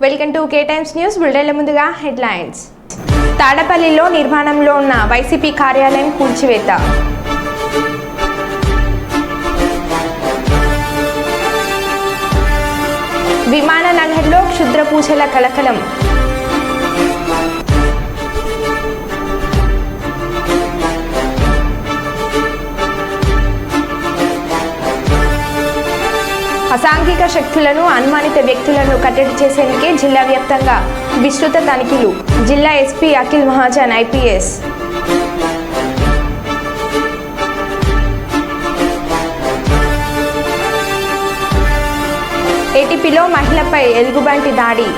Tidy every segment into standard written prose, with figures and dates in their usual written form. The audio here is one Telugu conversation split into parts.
Welcome to K Times news బులెటిన్ల ముందుగా హెడ్లైన్స్. తాడపల్లిలో నిర్మాణంలో ఉన్న వైసీపీ కార్యాలయం కూల్చివేత. విమాన నగర్లో క్షుద్ర పూజల కలకలం. అసాంఘిక శక్తులను అనుమానిత వ్యక్తులను కట్టడి చేసేందుకే జిల్లా వ్యాప్తంగా విస్తృత తనిఖీలు. జిల్లా ఎస్పీ అఖిల్ మహాజన్ ఐపీఎస్. ఏటీపీలో మహిళపై ఎలుగుబంటి దాడి.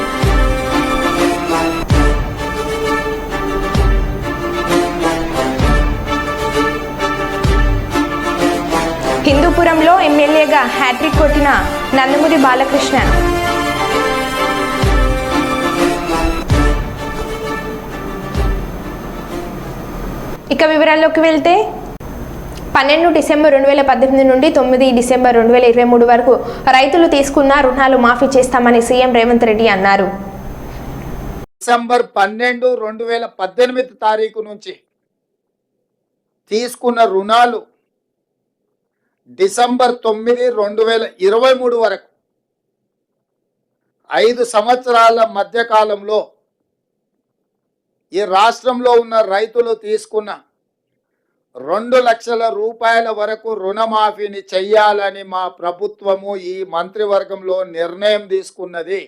హిందూపురంలో ఎమ్మెల్యేగా హ్యాట్రిక్ కొట్టిన నందమూరి బాలకృష్ణ. ఇక వివరాల్లోకి వెళ్తే 12 డిసెంబర్ 2018 నుండి 9 డిసెంబర్ 2023 వరకు రైతులు తీసుకున్న రుణాలు మాఫీ చేస్తామని సీఎం రేవంత్ రెడ్డి అన్నారు. డిసెంబర్ 12, 2018 తారీఖు నుంచి తీసుకున్న రుణాలు డిసెంబర్ 9, 2023 వరకు 5 సంవత్సరాల మధ్యకాలంలో ఈ రాష్ట్రంలో ఉన్న రైతులు తీసుకున్న 2 లక్షల రూపాయల వరకు రుణమాఫీని చెయ్యాలని మా ప్రభుత్వము ఈ మంత్రివర్గంలో నిర్ణయం తీసుకున్నది.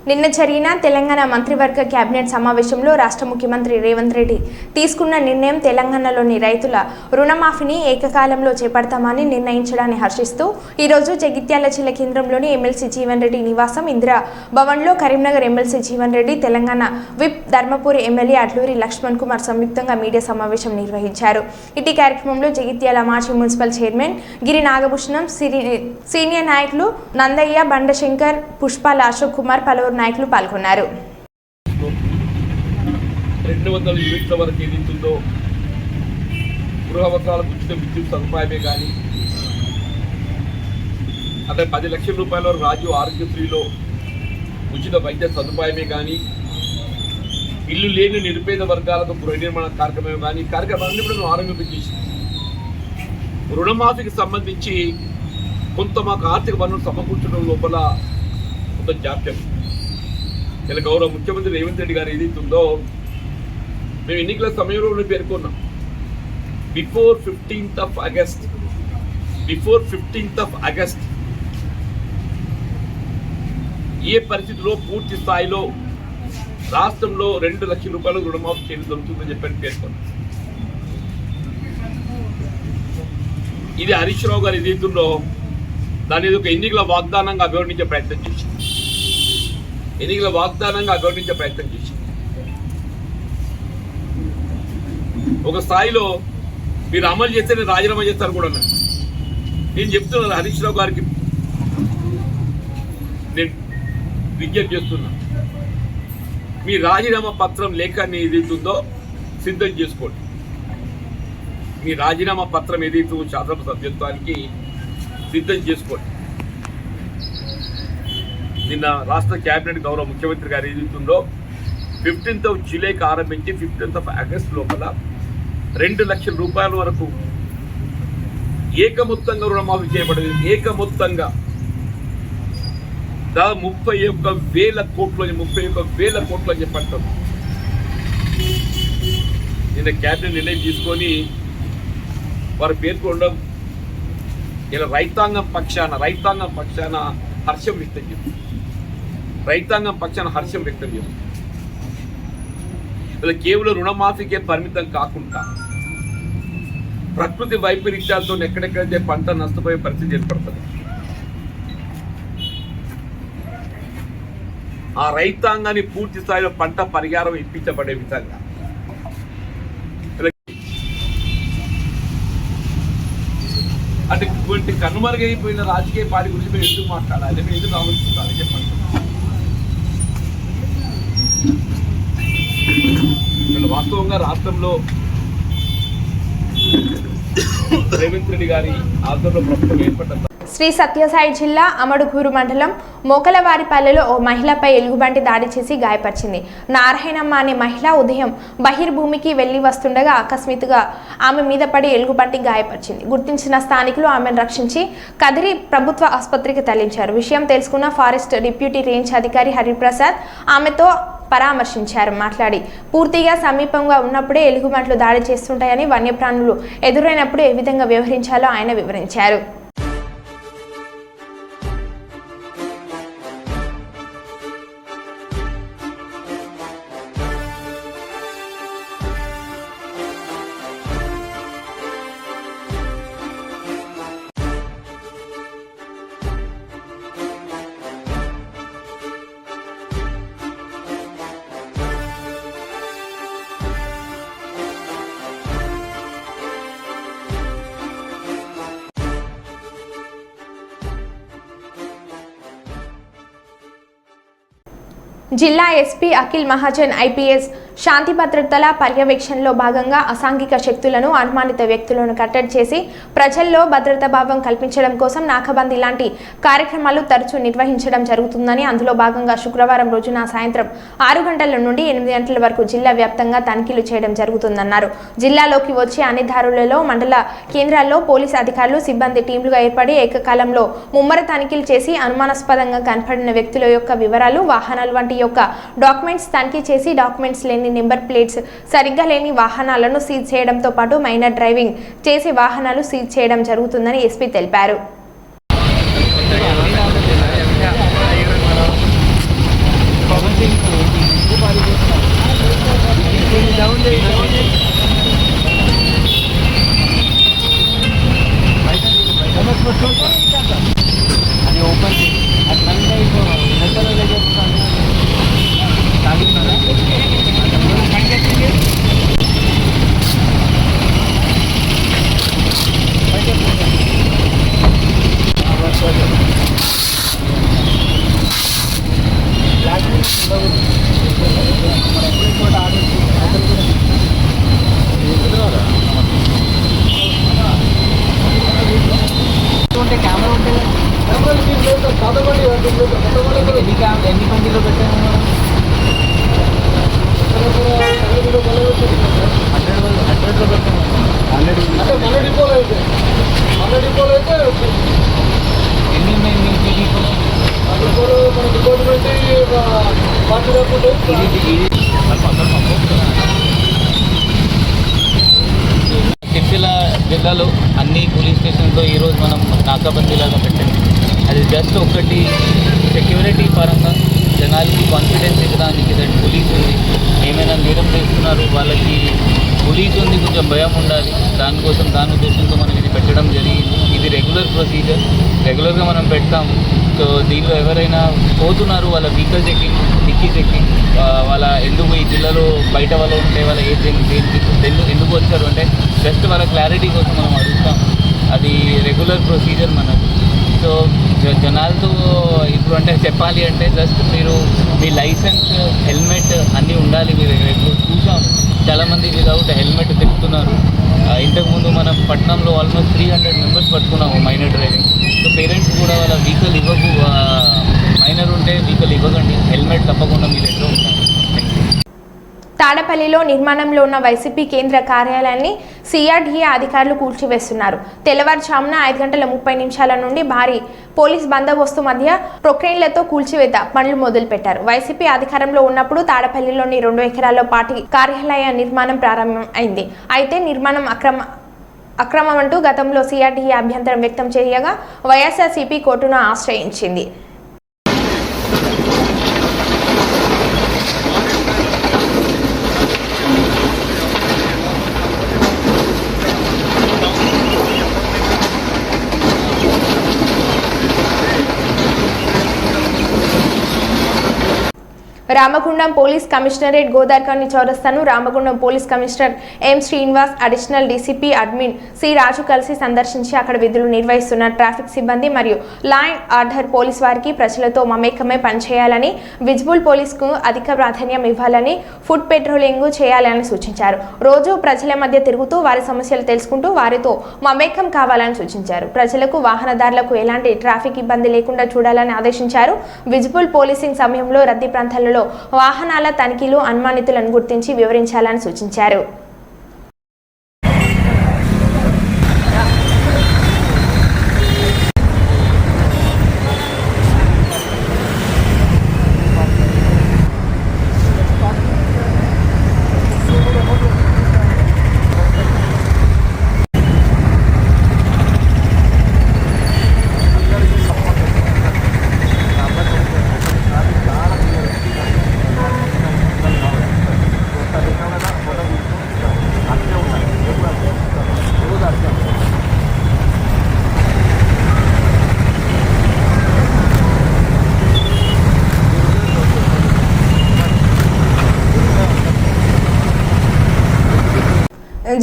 నిన్న జరిగిన తెలంగాణ మంత్రివర్గ కేబినెట్ సమావేశంలో రాష్ట్ర ముఖ్యమంత్రి రేవంత్ రెడ్డి తీసుకున్న నిర్ణయం తెలంగాణలోని రైతుల రుణమాఫీని ఏకకాలంలో చేపడతామని నిర్ణయించడాన్ని హర్షిస్తూ ఈరోజు జగిత్యాల జిల్లా కేంద్రంలోని ఎమ్మెల్సీ జీవన్ రెడ్డి నివాసం ఇందిరా భవన్లో Karimnagar MLC Jeevan Reddy, Telangana whip Dharmapuri MLA Adluri Laxman Kumar సంయుక్తంగా మీడియా సమావేశం నిర్వహించారు. ఇటీ కార్యక్రమంలో జగిత్యాల మాజీ municipal chairman Giri Nagabhushanam, senior నాయకులు నందయ్య, బండశంకర్, పుష్పాల అశోక్ కుమార్, పలువురు నాయకులు పాల్గొన్నారు. 200 యూనిట్ల వరకు ఏదైతుందో గృహ అవసరాలకు ఉచిత విద్యుత్ సదుపాయమే కానీ, అదే 10 లక్షల రూపాయల వరకు రాజు ఆరోగ్యశ్రీలో ఉచిత వైద్య సదుపాయమే కానీ, ఇల్లు లేని నిరుపేద వర్గాలకు గృహ నిర్మాణ కార్యక్రమమే కానీ కార్యక్రమాన్ని కూడా మేము ఆరంభించేసింది. రుణమాఫీకి సంబంధించి కొంత మాకు ఆర్థిక వనరులు సమకూర్చడం లోపల కొంత జాప్యం. ఇలా గౌరవ ముఖ్యమంత్రి రేవంత్ రెడ్డి గారు ఏదైతుందో మేము ఎన్నికల సమయంలో పేర్కొన్నాం. బిఫోర్ 15th of August ఏ పరిస్థితిలో పూర్తి స్థాయిలో రాష్ట్రంలో 2 లక్షల రూపాయలు రుణమాఫీ చేయడం జరుగుతుందని చెప్పని పేర్కొన్నాం. ఇది హరీష్ రావు గారు ఏదైతుందో దాని ఒక ఎన్నికల వాగ్దానంగా అభివర్ణించే ప్రయత్నం చేసింది. ఒక స్థాయిలో మీరు అమలు చేస్తే నేను రాజీనామా చేస్తాను కూడా నేను చెప్తున్నాను. హరీష్ రావు గారికి నేను విజ్ఞప్తి చేస్తున్నా, మీ రాజీనామా పత్రం లేఖాన్ని ఏదైతుందో సిద్ధం చేసుకోండి. మీ రాజీనామా పత్రం ఏదైతే శాసనసభ సభ్యత్వానికి సిద్ధం చేసుకోండి. నిన్న రాష్ట్ర కేబినెట్ గౌరవ ముఖ్యమంత్రి గారు ఏదైతుందో 15th of Julyకి ఆరంభించి 15th of August లోపల 2 లక్షల రూపాయల వరకు ఏకమొత్తంగా రుణమాఫీ చేయబడింది. ఏకమొత్తంగా దాదాపు 31,000 కోట్లు అని చెప్పంటాం. నిన్న కేబినెట్ నిర్ణయం తీసుకొని వారు పేర్కొనడం ఇలా రైతాంగం పక్షాన హర్షం వ్యక్తం చేస్తుంది. ఇలా కేవలం రుణమాఫీకే పరిమితం కాకుండా ప్రకృతి వైపరీత్యాలతో ఎక్కడెక్కడైతే పంట నష్టపోయే పరిస్థితి ఏర్పడుతుంది. ఆ రైతాంగాన్ని పూర్తి స్థాయిలో పంట పరిహారం ఇప్పించబడే విధంగా అంటే ఇటువంటి కనుమరుగైపోయిన రాజకీయ పార్టీ గురించి మేము ఎందుకు మాట్లాడాలి, మేము ఎందుకు ఆలోచించాలి చెప్పండి. వాస్తవంగా రాష్ట్రంలో రేవంత్ రెడ్డి గారి ఆధ్వర్యంలో ప్రభుత్వం ఏర్పడ్డ శ్రీ సత్యసాయి జిల్లా అమడుగూరు మండలం మోకలవారిపల్లెలో ఓ మహిళపై ఎలుగుబంటి దాడి చేసి గాయపరిచింది. నారాయణమ్మ అనే మహిళ ఉదయం బహిర్భూమికి వెళ్లి వస్తుండగా అకస్మాత్తుగా ఆమె మీద పడి ఎలుగుబంటి గాయపరిచింది. గుర్తించిన స్థానికులు ఆమెను రక్షించి కదిరి ప్రభుత్వ ఆసుపత్రికి తరలించారు. విషయం తెలుసుకున్న ఫారెస్ట్ డిప్యూటీ రేంజ్ అధికారి హరిప్రసాద్ ఆమెతో పరామర్శించారు. మాట్లాడి పూర్తిగా సమీపంగా ఉన్నప్పుడే ఎలుగుబంట్లు దాడి చేస్తుంటాయని, వన్యప్రాణులు ఎదురైనప్పుడు ఏ విధంగా వ్యవహరించాలో ఆయన వివరించారు. జిల్లా ఎస్పీ అఖిల్ మహాజన్ ఐపీఎస్ శాంతి భద్రతల పర్యవేక్షణలో భాగంగా అసాంఘిక శక్తులను, అనుమానిత వ్యక్తులను కట్టడి చేసి ప్రజల్లో భద్రతా భావం కల్పించడం కోసం నాకాబందీ లాంటి కార్యక్రమాలు తరచూ నిర్వహించడం జరుగుతుందని, అందులో భాగంగా శుక్రవారం రోజున సాయంత్రం 6 గంటల నుండి 8 గంటల వరకు జిల్లా వ్యాప్తంగా తనిఖీలు చేయడం జరుగుతుందన్నారు. జిల్లాలోకి వచ్చే అన్ని దారులలో మండల కేంద్రాల్లో పోలీసు అధికారులు, సిబ్బంది టీంలుగా ఏర్పడి ఏకకాలంలో ముమ్మర తనిఖీలు చేసి అనుమానాస్పదంగా కనపడిన వ్యక్తుల యొక్క వివరాలు, వాహనాలు వంటి యొక్క డాక్యుమెంట్స్ తనిఖీ చేసి డాక్యుమెంట్స్ లేని నెంబర్ ప్లేట్స్ సరిగ్గా లేని వాహనాలను సీజ్ చేయడంతో పాటు మైనర్ డ్రైవింగ్ చేసి వాహనాలు సీజ్ చేయడం జరుగుతుందని ఎస్పీ తెలిపారు. ఎన్ని బండిలో పెట్టాము? 100లో పెట్టాము. 100 డిపోలు అయితే ఎన్ని ఉన్నాయి మీ డిపోలు? మన డిపోలు పెట్టి సిరిసిల్ల జిల్లాలో అన్ని పోలీస్ స్టేషన్తో ఈరోజు మనం నాకాబందీలాగా పెట్టాము. అది జస్ట్ ఒకటి సెక్యూరిటీ పరంగా జనాలకి కాన్ఫిడెన్స్ ఇవ్వడానికి, పోలీసు ఉంది, ఏమైనా నేరం చేస్తున్నారు వాళ్ళకి పోలీసు ఉంది, కొంచెం భయం ఉండాలి, దానికోసం దాని ఉద్దేశంతో మనం ఇది పెట్టడం జరిగింది. ఇది రెగ్యులర్ ప్రొసీజర్, రెగ్యులర్గా మనం పెడతాము. సో దీనిలో ఎవరైనా పోతున్నారు వాళ్ళ వెహికల్స్ ఎక్కి, డిక్కీస్ ఎక్కి, వాళ్ళ ఎందుకు ఈ జిల్లాలో బయట వాళ్ళు ఉంటే వాళ్ళ ఎందుకు వచ్చారు అంటే జస్ట్ వాళ్ళ క్లారిటీ కోసం మనం అడుగుతాము. అది రెగ్యులర్ ప్రొసీజర్ మనకు. సో జనాలతో ఇప్పుడు అంటే చెప్పాలి అంటే జస్ట్ మీరు మీ లైసెన్స్, హెల్మెట్ అన్నీ ఉండాలి. మీరు చూసాము చాలామంది వితౌట్ హెల్మెట్ తిప్పుతున్నారు. ఇంతకుముందు మనం పట్టణంలో ఆల్మోస్ట్ 300 మెంబర్స్ పట్టుకున్నాము మైనర్ డ్రైవింగ్. సో పేరెంట్స్ కూడా వాళ్ళ వెహికల్ ఇవ్వకు, మైనర్ ఉంటే వెహికల్ ఇవ్వకండి, హెల్మెట్ తప్పకుండా మీ దగ్గర ఉంటారు. తాడపల్లిలో నిర్మాణంలో ఉన్న వైసీపీ కేంద్ర కార్యాలయాన్ని సిఆర్డీఏ అధికారులు కూల్చివేస్తున్నారు. తెల్లవారుజామున 5:30 నుండి భారీ పోలీస్ బందోబస్తు మధ్య ప్రొక్రెయిన్లతో కూల్చివేత పనులు మొదలుపెట్టారు. వైసీపీ అధికారంలో ఉన్నప్పుడు తాడపల్లిలోని 2 ఎకరాల్లో పార్టీ కార్యాలయ నిర్మాణం ప్రారంభం అయింది. అయితే నిర్మాణం అక్రమం అంటూ గతంలో సిఆర్డీఏ అభ్యంతరం వ్యక్తం చేయగా వైఎస్ఆర్సీపీ కోర్టును ఆశ్రయించింది. రామగుండం పోలీస్ కమిషనరేట్ గోదార్కని చౌరస్తాను Ramagundam police commissioner M Srinivas, additional DCP admin C Raju కలిసి సందర్శించి అక్కడ విధులు నిర్వహిస్తున్న ట్రాఫిక్ సిబ్బంది మరియు లా అండ్ ఆర్డర్ పోలీస్ వారికి ప్రజలతో మమేకమై పనిచేయాలని, విజిబుల్ పోలీసుకు అధిక ప్రాధాన్యం ఇవ్వాలని, ఫుడ్ పెట్రోలింగ్ చేయాలని సూచించారు. రోజు ప్రజల మధ్య తిరుగుతూ వారి సమస్యలు తెలుసుకుంటూ వారితో మమేకం కావాలని సూచించారు. ప్రజలకు, వాహనదారులకు ఎలాంటి ట్రాఫిక్ ఇబ్బంది లేకుండా చూడాలని ఆదేశించారు. విజిబుల్ పోలీసింగ్ సమయంలో రద్దీ ప్రాంతాలలో వాహనాల తనిఖీలు, అనుమానితులను గుర్తించి వివరించాలని సూచించారు.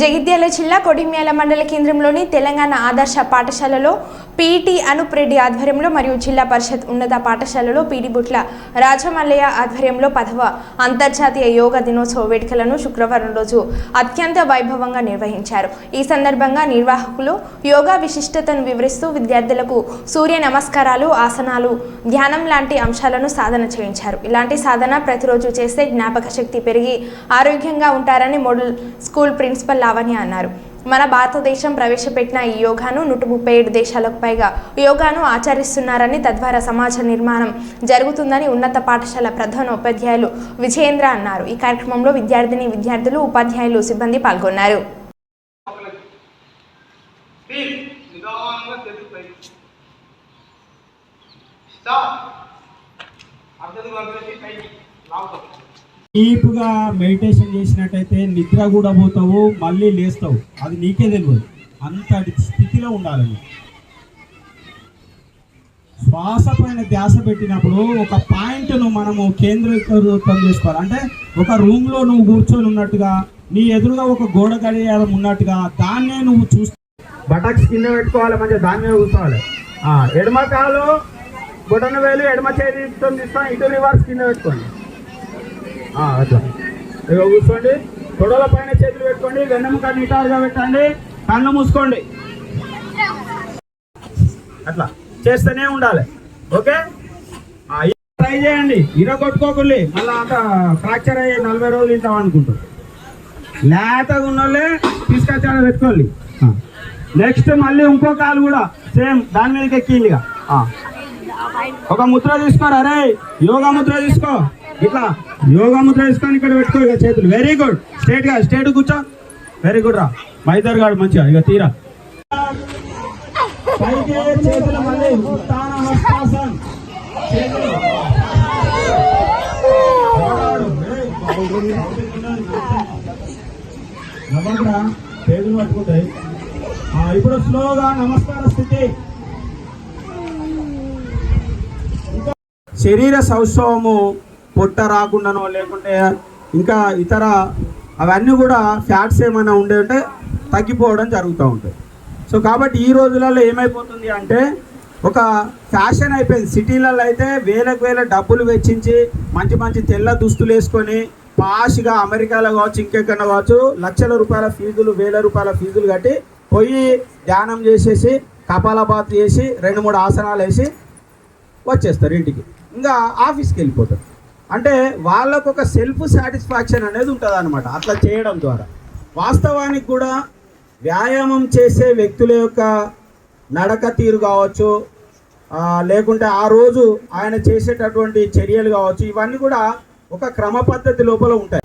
జగిత్యాల జిల్లా కొడిమ్యాల మండల కేంద్రంలోని తెలంగాణ ఆదర్శ పాఠశాలలో పీఈటీ అనూప్ రెడ్డి ఆధ్వర్యంలో మరియు జిల్లా పరిషత్ ఉన్నత పాఠశాలలో పీడి బుట్ల రాజమల్లయ్య ఆధ్వర్యంలో 10వ అంతర్జాతీయ యోగా దినోత్సవ వేడుకలను శుక్రవారం రోజు అత్యంత వైభవంగా నిర్వహించారు. ఈ సందర్భంగా నిర్వాహకులు యోగా విశిష్టతను వివరిస్తూ విద్యార్థులకు సూర్య నమస్కారాలు, ఆసనాలు, ధ్యానం లాంటి అంశాలను సాధన చేయించారు. ఇలాంటి సాధన ప్రతిరోజు చేస్తే జ్ఞాపక శక్తి పెరిగి ఆరోగ్యంగా ఉంటారని మోడల్ స్కూల్ ప్రిన్సిపల్ లావణ్య అన్నారు. మన భారతదేశం ప్రవేశపెట్టిన ఈ యోగాను 137 దేశాలకు పైగా యోగాను ఆచరిస్తున్నారని, తద్వారా సమాజ నిర్మాణం జరుగుతుందని ఉన్నత పాఠశాల ప్రధాన ఉపాధ్యాయులు విజయేంద్ర అన్నారు. ఈ కార్యక్రమంలో విద్యార్థులు, ఉపాధ్యాయులు, సిబ్బంది పాల్గొన్నారు. డీప్గా మెడిటేషన్ చేసినట్టయితే నిద్ర కూడా పోతావు, మళ్ళీ లేస్తావు. అది నీకే తెలియదు. అంతటి స్థితిలో ఉండాలని శ్వాస పైన ధ్యాస పెట్టినప్పుడు ఒక పాయింట్ను మనము కేంద్రీకృతం చేసుకోవాలి. అంటే ఒక రూమ్లో నువ్వు కూర్చొని ఉన్నట్టుగా, నీ ఎదురుగా ఒక గోడ గడియారం ఉన్నట్టుగా దాన్నే నువ్వు చూస్తూ బటక్స్ కింద పెట్టుకోవాలి. మంచిగా దాని మీద కూర్చోవాలి. ఎడమ కాలు బొటన వేలు ఎడమ చేతితో తీస్తాం, ఇటు రివర్స్ కింద పెట్టుకోండి. అట్లా ఇక కూర్చోండి. తొడల పైన చేతులు పెట్టుకోండి, వెన్నెముక నిటారుగా పెట్టండి, కన్ను మూసుకోండి. అట్లా చేస్తూనే ఉండాలి. ఓకే, ట్రై చేయండి. కొట్టుకోకుండా మళ్ళీ అంత ఫ్రాక్చర్ అయ్యి 40 రోజులు ఇంటాం అనుకుంటారు. లేతగా ఉన్నోళ్ళే తీసుకొచ్చాడ పెట్టుకోండి. నెక్స్ట్ మళ్ళీ ఇంకో కాలు కూడా సేమ్ దాని మీదకి ఎక్కిందిగా. ఒక ముద్ర తీసుకోరా, అరే యోగా ముద్ర తీసుకో. ఇట్లా యోగా ముద్ర తీసుకొని ఇక్కడ పెట్టుకో. ఇక చేతులు వెరీ గుడ్. స్ట్రేట్ కూర్చో. వెరీ గుడ్ రా మైదర్ గాడు, మంచిగా. ఇక తీరా పైకి చేతులు, మళ్ళీ ఉత్తాన హస్తాసన్. చేతులు చేతులు పట్టుకుంటాయి. ఇప్పుడు స్లోగా నమస్కార స్థితి. శరీర సౌష్ఠవము పొట్ట రాకుండానో లేకుంటే ఇంకా ఇతర అవన్నీ కూడా ఫ్యాట్స్ ఏమైనా ఉండే ఉంటే తగ్గిపోవడం జరుగుతూ ఉంటుంది. సో కాబట్టి ఈ రోజులలో ఏమైపోతుంది అంటే ఒక ఫ్యాషన్ అయిపోయింది. సిటీలలో అయితే వేల డబ్బులు వెచ్చించి మంచి తెల్ల దుస్తులు వేసుకొని పాష్గా అమెరికాలో కావచ్చు, ఇంకెక్కడో కావచ్చు, లక్షల రూపాయల ఫీజులు, వేల రూపాయల ఫీజులు కట్టి పోయి ధ్యానం చేసేసి కపాలభాతి చేసి 2-3 ఆసనాలు వేసి వచ్చేస్తారు ఇంటికి. ఇంకా ఆఫీస్కి వెళ్ళిపోతారు. అంటే వాళ్ళకు ఒక సెల్ఫ్ సాటిస్ఫాక్షన్ అనేది ఉంటుంది అనమాట అట్లా చేయడం ద్వారా. వాస్తవానికి కూడా వ్యాయామం చేసే వ్యక్తుల యొక్క నడక తీరు కావచ్చు, లేకుంటే ఆ రోజు ఆయన చేసేటటువంటి చర్యలు కావచ్చు, ఇవన్నీ కూడా ఒక క్రమ పద్ధతి లోపల ఉంటాయి.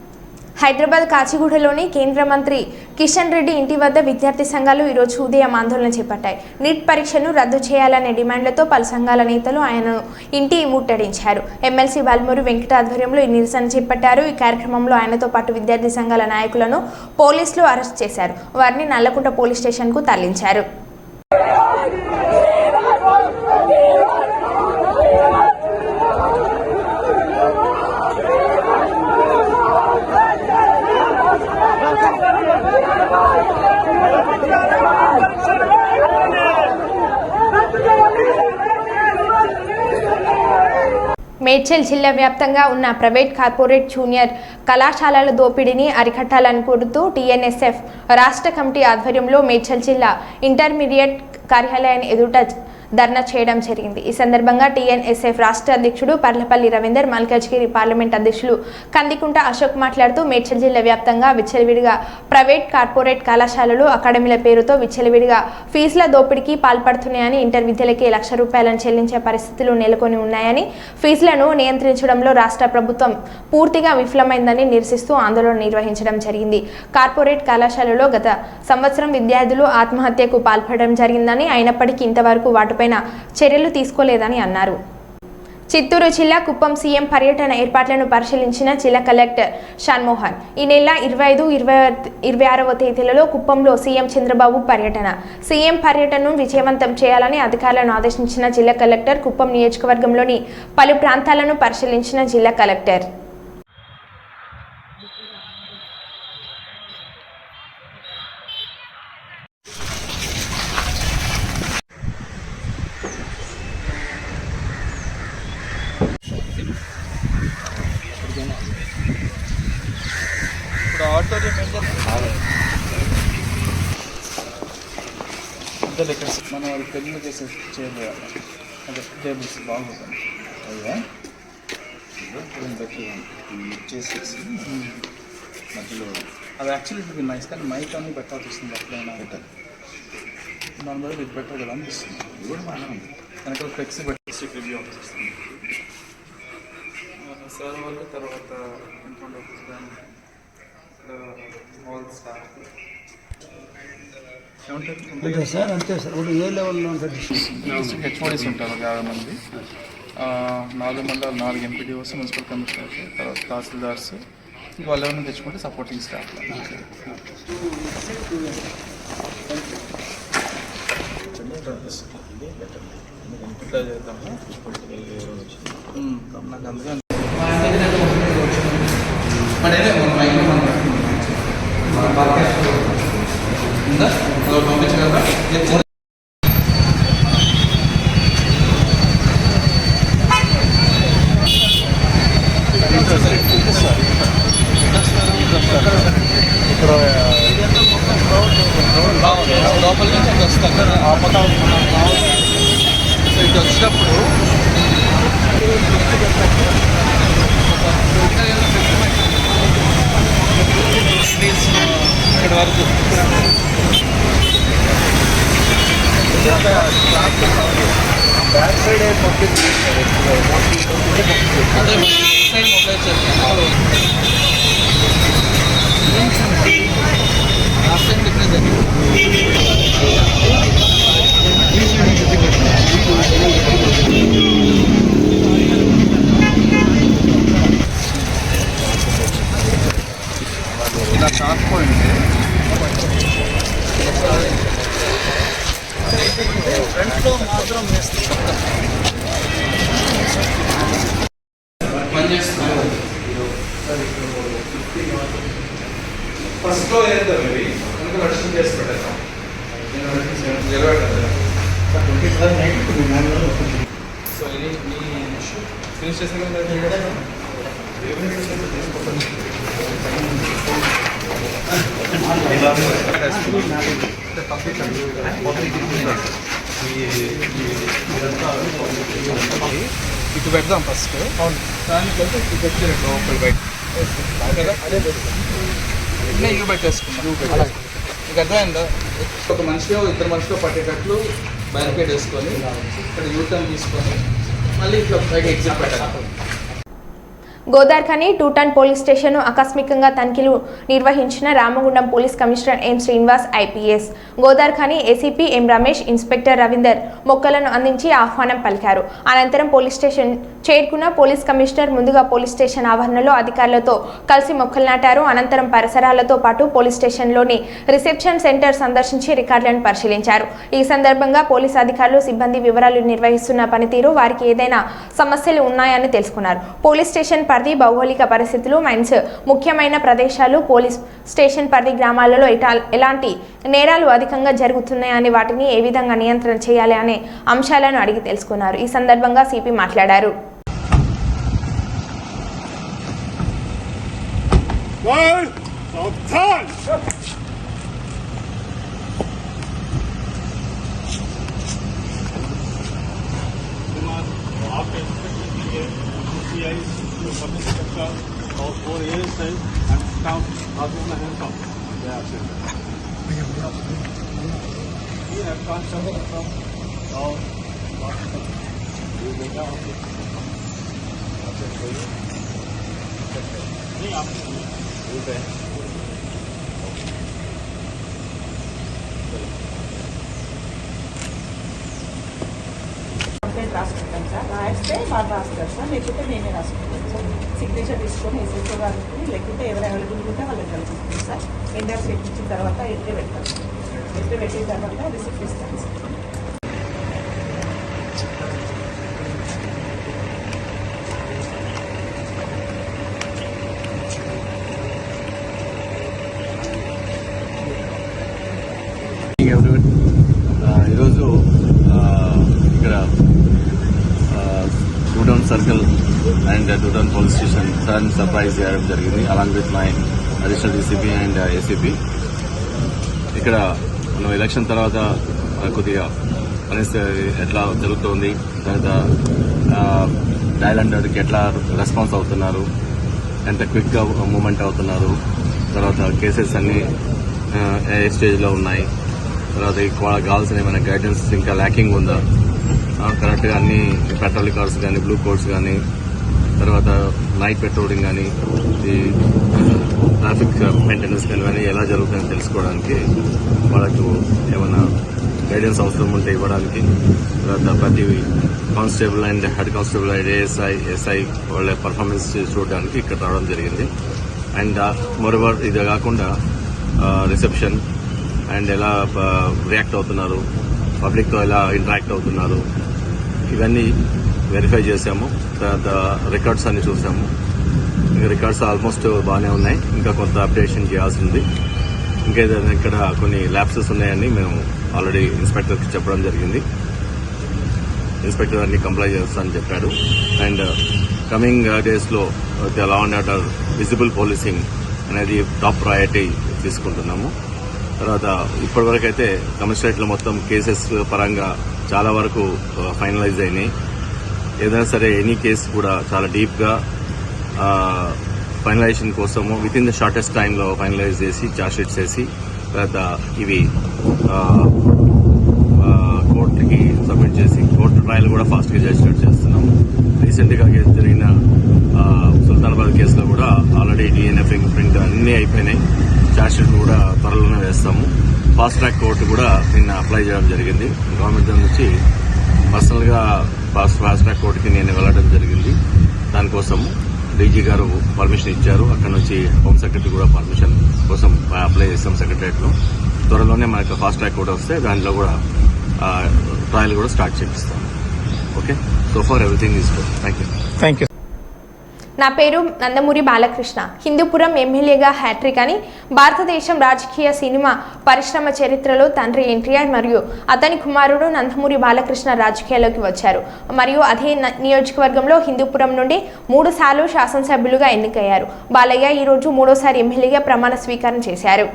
హైదరాబాద్ కాచిగూడలోని కేంద్ర మంత్రి కిషన్ రెడ్డి ఇంటి వద్ద విద్యార్థి సంఘాలు ఈరోజు ఉదయం ఆందోళన చేపట్టాయి. నీట్ పరీక్షను రద్దు చేయాలనే డిమాండ్లతో పలు సంఘాల నేతలు ఆయనను ఇంటి ముట్టడించారు. ఎమ్మెల్సీ బాల్మూరి వెంకట ఆధ్వర్యంలో ఈ నిరసన చేపట్టారు. ఈ కార్యక్రమంలో ఆయనతో పాటు విద్యార్థి సంఘాల నాయకులను పోలీసులు అరెస్ట్ చేశారు. వారిని నల్లకుంట పోలీస్ స్టేషన్కు తరలించారు. మేడ్చల్ జిల్లా వ్యాప్తంగా ఉన్న ప్రైవేట్ కార్పొరేట్ జూనియర్ కళాశాలల దోపిడీని అరికట్టాలని కోరుతూ టీఎన్ఎస్ఎఫ్ రాష్ట్ర కమిటీ ఆధ్వర్యంలో మేడ్చల్ జిల్లా ఇంటర్మీడియట్ కార్యాలయాన్ని ఎదుట ధర్నా చేయడం జరిగింది. ఈ సందర్భంగా టీఎన్ఎస్ఎఫ్ రాష్ట్ర అధ్యక్షుడు పర్లపల్లి రవీందర్, మల్కాజ్గిరి పార్లమెంట్ అధ్యక్షులు కందికుంట అశోక్ మాట్లాడుతూ మేడ్చల్ జిల్లా వ్యాప్తంగా విచ్చలవిడిగా ప్రైవేట్ కార్పొరేట్ కళాశాలలు అకాడమీల పేరుతో విచ్చలవిడిగా ఫీజుల దోపిడీకి పాల్పడుతున్నాయని, ఇంటర్ విద్యలకి ₹1,00,000 చెల్లించే పరిస్థితులు నెలకొని ఉన్నాయని, ఫీజులను నియంత్రించడంలో రాష్ట్ర ప్రభుత్వం పూర్తిగా విఫలమైందని నిరసిస్తూ ఆందోళన నిర్వహించడం జరిగింది. కార్పొరేట్ కళాశాలలో గత సంవత్సరం విద్యార్థులు ఆత్మహత్యకు పాల్పడడం జరిగిందని, అయినప్పటికీ ఇంతవరకు వాటిపైన చర్యలు తీసుకోలేదని అన్నారు. చిత్తూరు జిల్లా కుప్పం సీఎం పర్యటన ఏర్పాట్లను పరిశీలించిన జిల్లా కలెక్టర్ షాన్మోహన్. ఈ నెల 25, 26వ తేదీలలో కుప్పంలో సీఎం చంద్రబాబు పర్యటన. సీఎం పర్యటనను విజయవంతం చేయాలని అధికారులను ఆదేశించిన జిల్లా కలెక్టర్. కుప్పం నియోజకవర్గంలోని పలు ప్రాంతాలను పరిశీలించిన జిల్లా కలెక్టర్. మనం అది పెళ్ళి చేసే చేయలేదు అదే టేబుల్స్ బాగుంటుంది అయ్యా చేసేసి మధ్యలో అది యాక్చువల్లీ ఇట్ బి నైస్ కానీ మైక్ అన్ని పెట్టాల్సి వస్తుంది ఎట్లయినా బెటర్ నార్మల్గా ఇది బెటర్ కదా అనిపిస్తుంది ఇది కూడా బాగానే ఉంది వెనకాల ఫ్లెక్సీ పెట్టి రివ్యూ వస్తుంది సార్ వాళ్ళు తర్వాత ఆల్ స్టాఫ్ అంతే సార్ అంతే సార్ ఇప్పుడు ఏ లెవెల్లో ఉంటుంది హెచ్ఓడీస్ ఉంటారు 50 మంది 4 మండలాలు 4 ఎంపీడీఓస్ మున్సిపల్ కమిషనర్స్ తర్వాత తహసీల్దార్స్ ఇంకా వాళ్ళు ఎవరైనా తెచ్చుకుంటే సపోర్టింగ్ స్టాఫ్ ఇట్లా చేద్దాము నాకు అందుకని పంపించగలరా లోపల నుంచి వస్తాను ఇటు వచ్చినప్పుడు ఇక్కడ వరకు బ్యాక్ సైడ్ పంపించి అదే సైడ్ మొబైల్ చేస్తాను లాస్ట్ టైం డిఫరెన్స్ ఇలా కాకపోయింది ఫ్రంట్లో మాత్రం పనిచేస్తున్నాను ఫస్ట్లో వేద్దాం ఇవి కనుక రక్షణ చేసి పెట్టేద్దాం సో ఇది మీ ఫినిష్ చేసిన ఇటు పెడదాం ఫస్ట్ దానికి వెళ్తే ఇటు పెట్టి లోపల బయట కదా ఇవి పెట్టేసుకున్నాం మీకు అర్థమైందా ఒక మనిషిలో 2 మనుషులు పట్టేటట్లు బ్యారికేడ్ వేసుకొని ఇక్కడ యూటర్న్ తీసుకొని మళ్ళీ ఇట్లా బయట ఎగ్జిట్ పెట్టాలి. గోదార్ఖని టూటన్ పోలీస్ స్టేషన్ ఆకస్మికంగా తనిఖీలు నిర్వహించిన Ramagundam police commissioner M Srinivas IPS. Godavarikhani ACP ఎం రమేష్, ఇన్స్పెక్టర్ రవీందర్ మొక్కలను అందించి ఆహ్వానం పలికారు. అనంతరం పోలీస్ స్టేషన్ చేరుకున్న పోలీస్ కమిషనర్ ముందుగా పోలీస్ స్టేషన్ ఆవరణలో అధికారులతో కలిసి మొక్కలు నాటారు. అనంతరం పరిసరాలతో పాటు పోలీస్ స్టేషన్లోని రిసెప్షన్ సెంటర్ సందర్శించి రికార్డులను పరిశీలించారు. ఈ సందర్భంగా పోలీస్ అధికారులు సిబ్బంది వివరాలు నిర్వహిస్తున్న పనితీరు, వారికి ఏదైనా సమస్యలు ఉన్నాయని తెలుసుకున్నారు. పోలీస్ స్టేషన్ పరిధి, భౌగోళిక పరిస్థితులు, మైన్స్, ముఖ్యమైన ప్రదేశాలు, పోలీస్ స్టేషన్ పరిధి గ్రామాలలో ఎలాంటి నేరాలు అధికంగా జరుగుతున్నాయని, వాటిని ఏ విధంగా నియంత్రణ చేయాలి అనే అంశాలను అడిగి తెలుసుకున్నారు. ఈ సందర్భంగా సిపి మాట్లాడారు. కంప్లైంట్ రాసుకుంటాం సార్. రాస్తే వాళ్ళు రాస్తారు సార్, లేకపోతే మేమే రాసుకుంటాం సార్. సిగ్నేచర్ తీసుకొని ఎస్ఎస్ఓ గారికి, లేకుంటే ఎవరు అవైలబుల్ ఉంటే వాళ్ళకి కలుపుకుంటాం సార్. ఎండర్స్ ఇచ్చిన తర్వాత ఎంట్రీ పెడతాం సార్. ఎంట్రీ పెట్టిన తర్వాత రిసిప్ట్ ఇస్తాం సార్. ఈరోజు ఇక్కడ two town circle and two town police station sudden surprise చేయడం జరిగింది, along with my additional DCP and ACP. ఇక్కడ మనం ఎలక్షన్ తర్వాత కొద్దిగా పరిస్థితి ఎట్లా జరుగుతోంది, తర్వాత డయల్ అండర్కి ఎట్లా రెస్పాన్స్ అవుతున్నారు, ఎంత క్విక్గా మూమెంట్ అవుతున్నారు, తర్వాత కేసెస్ అన్ని ఏ స్టేజ్లో ఉన్నాయి, తర్వాత వాళ్ళకి కావాల్సిన ఏమైనా గైడెన్స్ ఇంకా ల్యాకింగ్ ఉందా, కరెక్ట్గా అన్ని పెట్రోల్ కార్డ్స్ కానీ బ్లూ కోడ్స్ కానీ, తర్వాత నైట్ పెట్రోలింగ్ కానీ, ఈ ట్రాఫిక్ మెయింటెనెన్స్ కానీ ఎలా జరుగుతుందని తెలుసుకోవడానికి, వాళ్ళకు ఏమైనా గైడెన్స్ అవసరం ఉంటే ఇవ్వడానికి, తర్వాత ప్రతి constable and head constable and ASI SI వాళ్ళ పర్ఫార్మెన్స్ చూడడానికి ఇక్కడ రావడం జరిగింది. అండ్ మోరోవర్ ఇది కాకుండా రిసెప్షన్ అండ్ ఎలా రియాక్ట్ అవుతున్నారు, పబ్లిక్తో ఎలా ఇంటరాక్ట్ అవుతున్నారు, ఇవన్నీ వెరిఫై చేశాము. తర్వాత రికార్డ్స్ అన్ని చూసాము. రికార్డ్స్ ఆల్మోస్ట్ బాగానే ఉన్నాయి, ఇంకా కొంత అప్డేషన్ చేయాల్సి ఉంది. ఇంకా ఏదైనా ఇక్కడ కొన్ని ల్యాప్సెస్ ఉన్నాయని మేము ఆల్రెడీ ఇన్స్పెక్టర్కి చెప్పడం జరిగింది. ఇన్స్పెక్టర్ అన్ని కంప్లై చేస్తానని చెప్పాడు. అండ్ కమింగ్ డేస్లో law and order visible policing అనేది టాప్ ప్రయారిటీ తీసుకుంటున్నాము. తర్వాత ఇప్పటివరకు అయితే కమిషనరేట్లో మొత్తం కేసెస్ పరంగా చాలా వరకు ఫైనలైజ్ అయినాయి. ఏదైనా సరే ఎనీ కేసు కూడా చాలా డీప్గా ఫైనలైజేషన్ కోసము విత్ ఇన్ ద షార్టెస్ట్ టైంలో ఫైనలైజ్ చేసి ఛార్జ్షీట్స్ చేసి తర్వాత ఇవి కోర్టుకి సబ్మిట్ చేసి కోర్టు ట్రయల్ కూడా ఫాస్ట్గా చేసినట్టు చేస్తున్నాము. రీసెంట్గా జరిగిన సుల్తానాబాద్ కేసులో కూడా ఆల్రెడీ DNA ఫింగర్ ప్రింట్ అన్నీ అయిపోయినాయి. ఛార్జ్షీట్ కూడా త్వరలోనే వేస్తాము. ఫాస్ట్ ట్రాక్ కోర్టు కూడా నిన్న అప్లై చేయడం జరిగింది. గవర్నమెంట్ నుంచి పర్సనల్గా ఫాస్ట్ ట్రాక్ కోర్టుకి నేను వెళ్ళడం జరిగింది. దానికోసము డీజీ గారు పర్మిషన్ ఇచ్చారు. అక్కడ నుంచి హోమ్ సెక్రటరీ కూడా పర్మిషన్ కోసం అప్లై చేస్తాం సెక్రటరియట్లో. త్వరలోనే మనకు ఫాస్ట్ ట్రాక్ కోర్టు వస్తే దాంట్లో కూడా ట్రయల్ కూడా స్టార్ట్ చేపిస్తాం. Okay, so for everything is good. Thank you. నా పేరు నందమూరి బాలకృష్ణ. హిందూపురం ఎమ్మెల్యేగా హ్యాట్రిక్ అని భారతదేశం రాజకీయ సినిమా పరిశ్రమ చరిత్రలో తండ్రి ఎన్టీఆర్ మరియు అతని కుమారుడు నందమూరి బాలకృష్ణ రాజకీయాల్లోకి వచ్చారు. మరియు అదే నియోజకవర్గంలో హిందూపురం నుండి 3 సార్లు శాసనసభ్యులుగా ఎన్నికయ్యారు. బాలయ్య ఈరోజు 3వసారి ఎమ్మెల్యేగా ప్రమాణ స్వీకారం చేశారు.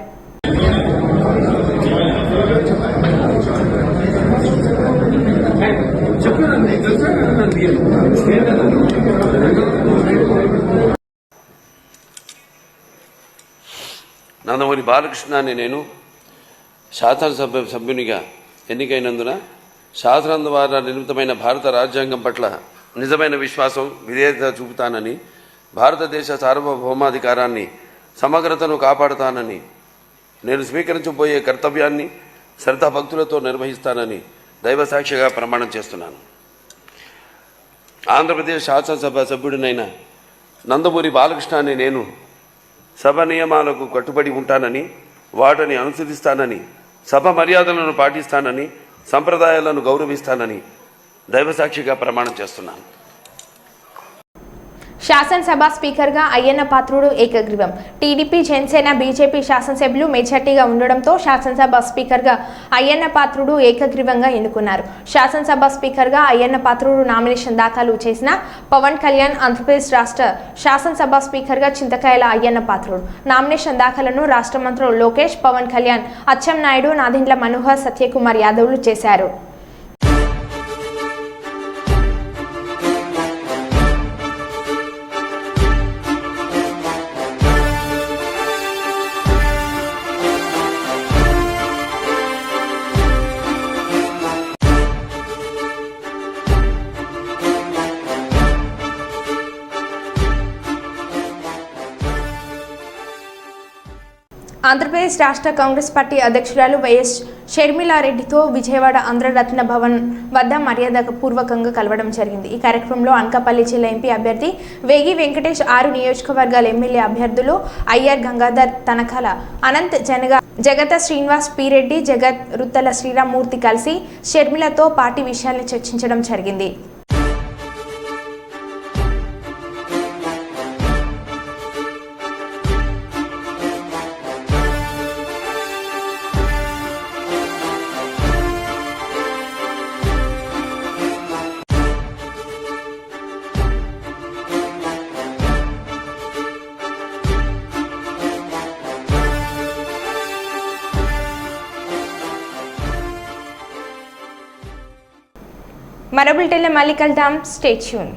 నందమూరి బాలకృష్ణ అనే నేను శాసనసభ్యునిగా ఎన్నికైనందున శాసనం ద్వారా నిర్మితమైన భారత రాజ్యాంగం పట్ల నిజమైన విశ్వాసం, విధేయత చూపుతానని, భారతదేశ సార్వభౌమాధికారాన్ని, సమగ్రతను కాపాడుతానని, నేను స్వీకరించబోయే కర్తవ్యాన్ని శ్రద్ధాభక్తులతో నిర్వహిస్తానని దైవసాక్షిగా ప్రమాణం చేస్తున్నాను. ఆంధ్రప్రదేశ్ శాసనసభ సభ్యుడినైన నందమూరి బాలకృష్ణ అనే నేను సభ నియమాలకు కట్టుబడి ఉంటానని, వాటిని అనుసరిస్తానని, సభ మర్యాదలను పాటిస్తానని, సంప్రదాయాలను గౌరవిస్తానని దైవసాక్షిగా ప్రమాణం చేస్తున్నాను. శాసనసభ స్పీకర్గా అయ్యన్న పాత్రుడు ఏకగ్రీవం. టీడీపీ, జనసేన, బీజేపీ శాసనసభ్యులు మెజార్టీగా ఉండడంతో శాసనసభ స్పీకర్గా అయ్యన్న పాత్రుడు ఏకగ్రీవంగా ఎన్నుకున్నారు. శాసనసభ స్పీకర్గా అయ్యన్న పాత్రుడు నామినేషన్ దాఖలు చేసిన పవన్ కళ్యాణ్, ఆంధ్రప్రదేశ్ రాష్ట్ర శాసనసభ స్పీకర్గా చింతకాయల అయ్యన్న పాత్రుడు నామినేషన్ దాఖలను రాష్ట్ర మంత్రులు లోకేష్, పవన్ కళ్యాణ్, అచ్చెన్నాయుడు, నాదెండ్ల మనోహర్, సత్యకుమార్ యాదవ్లు చేశారు. ఆంధ్రప్రదేశ్ రాష్ట్ర కాంగ్రెస్ పార్టీ అధ్యక్షురాలు వైఎస్ షర్మిలారెడ్డితో విజయవాడ ఆంధ్రరత్న భవన్ వద్ద మర్యాదపూర్వకంగా కలవడం జరిగింది. ఈ కార్యక్రమంలో అనకాపల్లి జిల్లా ఎంపీ అభ్యర్థి వేగి వెంకటేష్, 6 నియోజకవర్గాల ఎమ్మెల్యే అభ్యర్థులు అయ్యర్ గంగాధర్, తనకాల అనంత్, జగత శ్రీనివాస్, పీరెడ్డి, జగత్, రుత్తల శ్రీరామ్మూర్తి కలిసి షర్మిలతో పార్టీ విషయాలను చర్చించడం జరిగింది. మరో బులెటిన్లో మళ్ళీ కలుద్దాం. Stay tune.